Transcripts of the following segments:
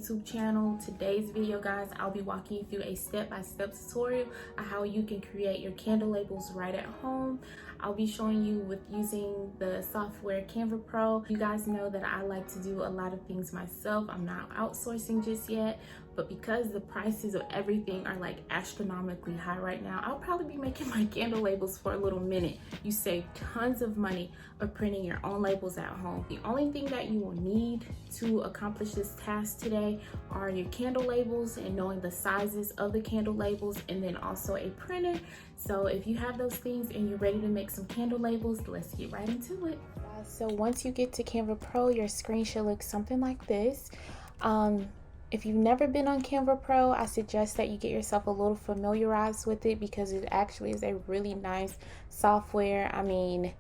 YouTube channel. Today's video, guys, I'll be walking you through a step-by-step tutorial on how you can create your candle labels right at home. I'll be showing you with using the software Canva Pro. You guys know that I like to do a lot of things myself. I'm not outsourcing just yet, but because the prices of everything are like astronomically high right now, I'll probably be making my candle labels for a little minute. You save tons of money of printing your own labels at home. The only thing that you will need to accomplish this task today are your candle labels and knowing the sizes of the candle labels, and then also a printer. So if you have those things and you're ready to make some candle labels, let's get right into it. So once you get to Canva Pro, your screen should look something like this. If you've never been on Canva Pro, I suggest that you get yourself a little familiarized with it because it actually is a really nice software. I mean,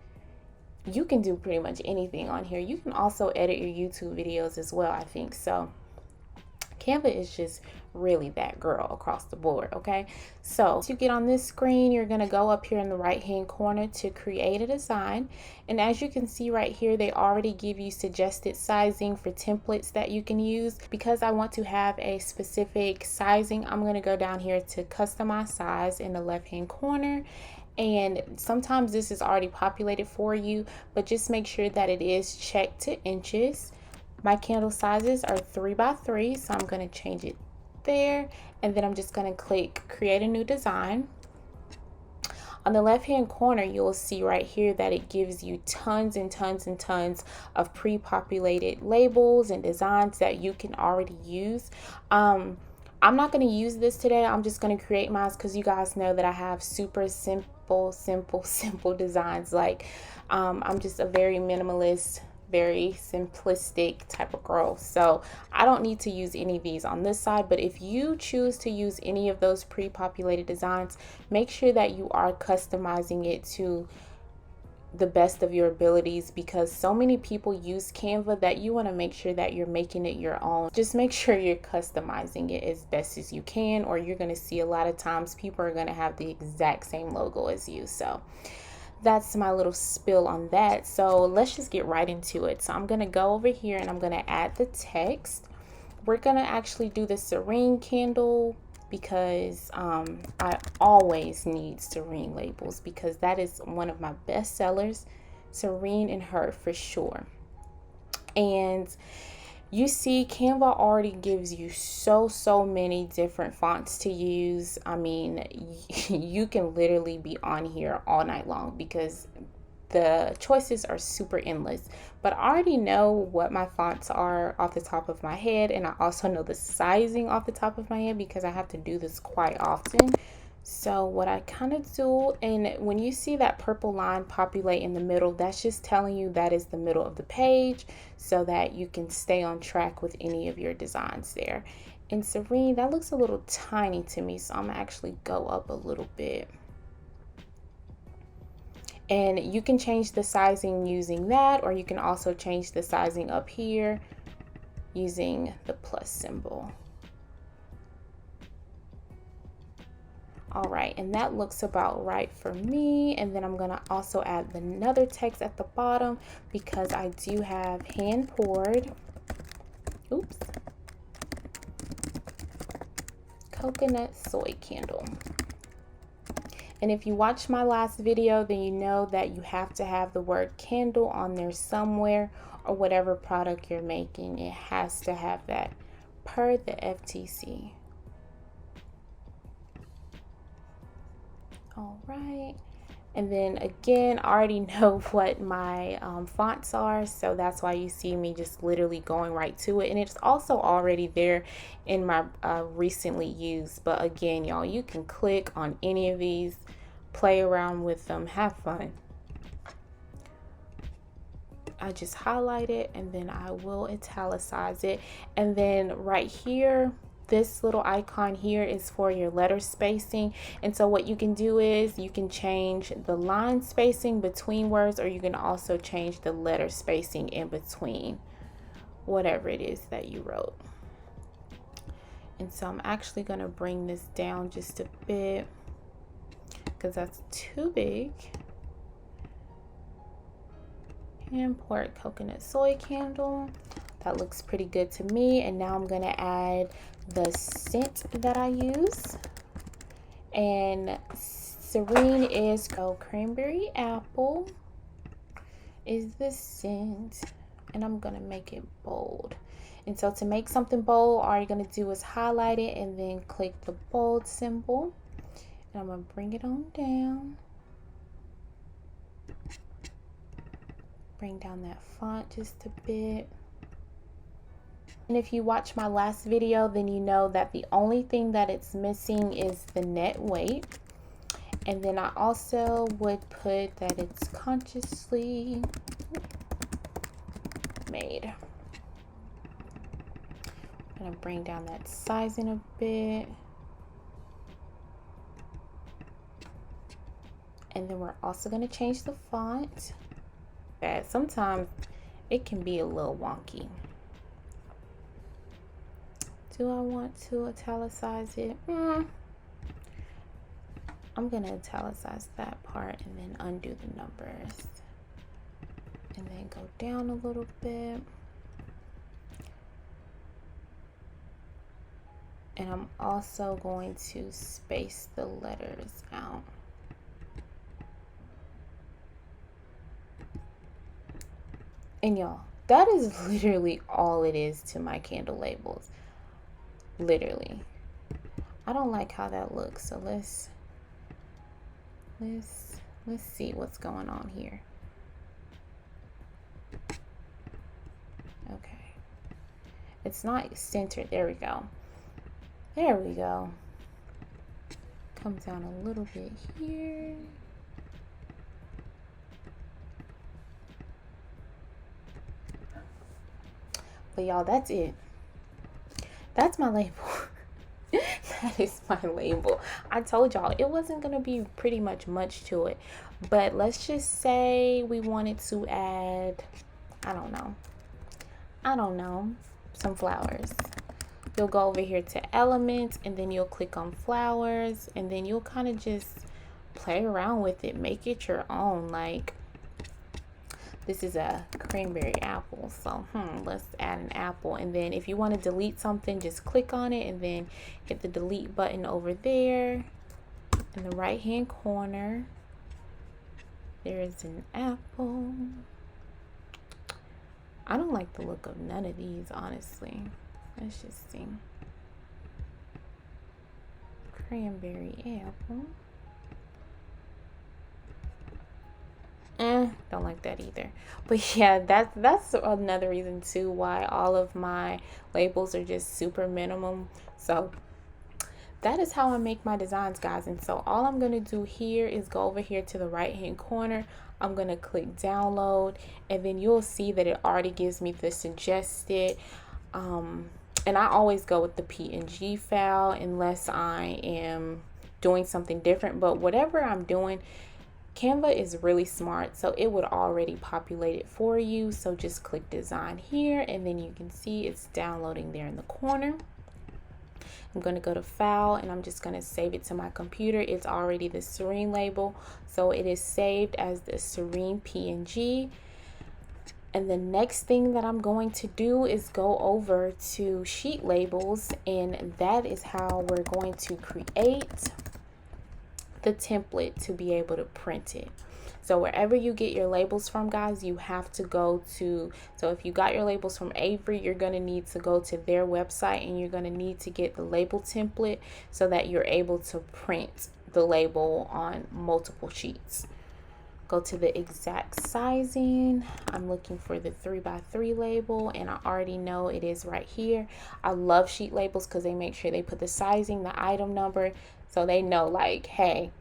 you can do pretty much anything on here. You can also edit your YouTube videos as well, I think. So Canva is just really that girl across the board, okay? So once you get on this screen, you're gonna go up here in the right hand corner to create a design. And as you can see right here, they already give you suggested sizing for templates that you can use. Because I want to have a specific sizing, I'm gonna go down here to customize size in the left hand corner. And sometimes this is already populated for you, but just make sure that it is checked to inches. My candle sizes are 3 by 3, so I'm going to change it there, and then I'm just going to click create a new design. On the left hand corner, you'll see right here that it gives you tons and tons and tons of pre-populated labels and designs that you can already use. I'm not going to use this today. I'm just going to create mine because you guys know that I have super simple designs. Like I'm just a very minimalist, very simplistic type of girl, so I don't need to use any of these on this side. But if you choose to use any of those pre-populated designs, make sure that you are customizing it to the best of your abilities, because so many people use Canva that you want to make sure that you're making it your own. Just make sure you're customizing it as best as you can, or you're going to see a lot of times people are going to have the exact same logo as you. So that's my little spill on that. So let's just get right into it. So I'm going to go over here and I'm going to add the text. We're going to actually do the serene candle because I always need serene labels because that is one of my best sellers. Serene and her for sure. And you see, Canva already gives you so many different fonts to use. I mean, you can literally be on here all night long because the choices are super endless. But I already know what my fonts are off the top of my head, and I also know the sizing off the top of my head because I have to do this quite often. So what I kind of do, and when you see that purple line populate in the middle, that's just telling you that is the middle of the page so that you can stay on track with any of your designs there. And serene, that looks a little tiny to me, so I'm gonna actually go up a little bit. And you can change the sizing using that, or you can also change the sizing up here using the plus symbol. All right, and that looks about right for me. And then I'm gonna also add another text at the bottom because I do have hand poured, coconut soy candle. And if you watched my last video, then you know that you have to have the word candle on there somewhere, or whatever product you're making, it has to have that per the FTC. All right, and then again, I already know what my fonts are, so that's why you see me just literally going right to it. And it's also already there in my recently used. But again, y'all, you can click on any of these, play around with them, have fun. I just highlight it and then I will italicize it. And then right here, this little icon here is for your letter spacing. And so what you can do is you can change the line spacing between words, or you can also change the letter spacing in between whatever it is that you wrote. And so I'm actually going to bring this down just a bit because that's too big. Hand poured coconut soy candle. That looks pretty good to me. And now I'm gonna add the scent that I use. And Serene is cranberry apple is the scent. And I'm gonna make it bold. And so to make something bold, all you're gonna do is highlight it and then click the bold symbol. And I'm gonna bring it on down. Bring down that font just a bit. And if you watch my last video, then you know that the only thing that it's missing is the net weight. And then I also would put that it's consciously made. I'm gonna bring down that sizing a bit. And then we're also gonna change the font. Sometimes it can be a little wonky. Do I want to italicize it? I'm gonna italicize that part and then undo the numbers. And then go down a little bit. And I'm also going to space the letters out. And y'all, that is literally all it is to my candle labels. Literally. I don't like how that looks, so let's see what's going on here. Okay. It's not centered. There we go. There we go. Comes down a little bit here. But y'all, that's it. That's my label. That is my label. I told y'all it wasn't gonna be pretty much to it, but let's just say we wanted to add, I don't know, some flowers. You'll go over here to elements and then you'll click on flowers and then you'll kind of just play around with it, make it your own. Like, this is a cranberry apple, so let's add an apple. And then if you want to delete something, just click on it and then hit the delete button over there in the right hand corner. There is an apple. I don't like the look of none of these, honestly. Let's just see. Cranberry apple. Don't like that either. But yeah, that's another reason too why all of my labels are just super minimum. So that is how I make my designs, guys. And so all I'm gonna do here is go over here to the right hand corner. I'm gonna click download and then you'll see that it already gives me the suggested and I always go with the PNG file unless I am doing something different. But whatever I'm doing, Canva is really smart, so it would already populate it for you. So just click design here and then you can see it's downloading there in the corner. I'm going to go to file and I'm just going to save it to my computer. It's already the Serene label, so it is saved as the Serene PNG. And the next thing that I'm going to do is go over to sheet labels, and that is how we're going to create the template to be able to print it. So wherever you get your labels from, guys, you have to go to, so if you got your labels from Avery, you're going to need to go to their website and you're going to need to get the label template so that you're able to print the label on multiple sheets. Go to the exact sizing. I'm looking for the 3x3 label and I already know it is right here. I love sheet labels because they make sure they put the sizing, the item number, so they know like, hey,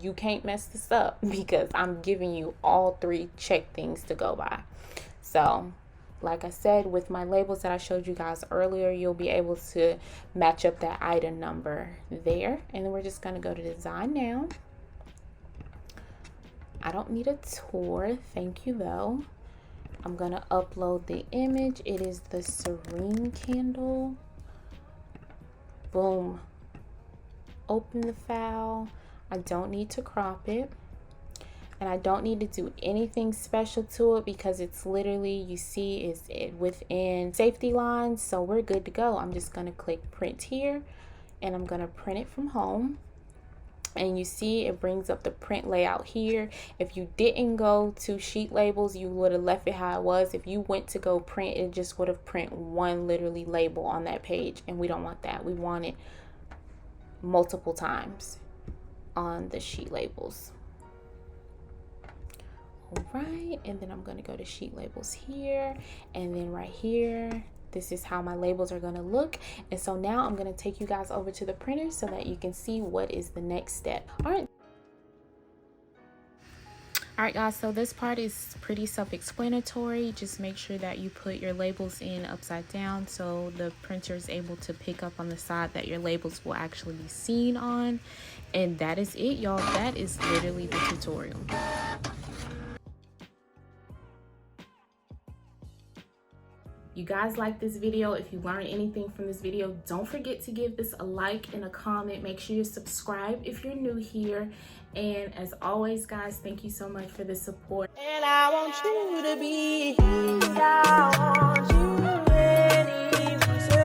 you can't mess this up because I'm giving you all three check things to go by. So like I said, with my labels that I showed you guys earlier, you'll be able to match up that item number there. And then we're just going to go to design now. I don't need a tour, thank you though. I'm going to upload the image. It is the Serene candle. Boom. Open the file. I don't need to crop it. And I don't need to do anything special to it because it's literally, you see, is it within safety lines, so we're good to go. I'm just going to click print here and I'm going to print it from home. And you see it brings up the print layout here. If you didn't go to sheet labels, you would have left it how it was. If you went to go print, it just would have print one literally label on that page, and we don't want that. We want it multiple times on the sheet labels. All right, and then I'm going to go to sheet labels here, and then right here, this is how my labels are going to look. And so now I'm going to take you guys over to the printer so that you can see what is the next step. All right guys, so this part is pretty self-explanatory. Just make sure that you put your labels in upside down so the printer is able to pick up on the side that your labels will actually be seen on. And that is it, y'all. That is literally the tutorial. You guys like this video? If you learned anything from this video, don't forget to give this a like and a comment. Make sure you subscribe if you're new here. And as always, guys, thank you so much for the support. And I want you to be, I want you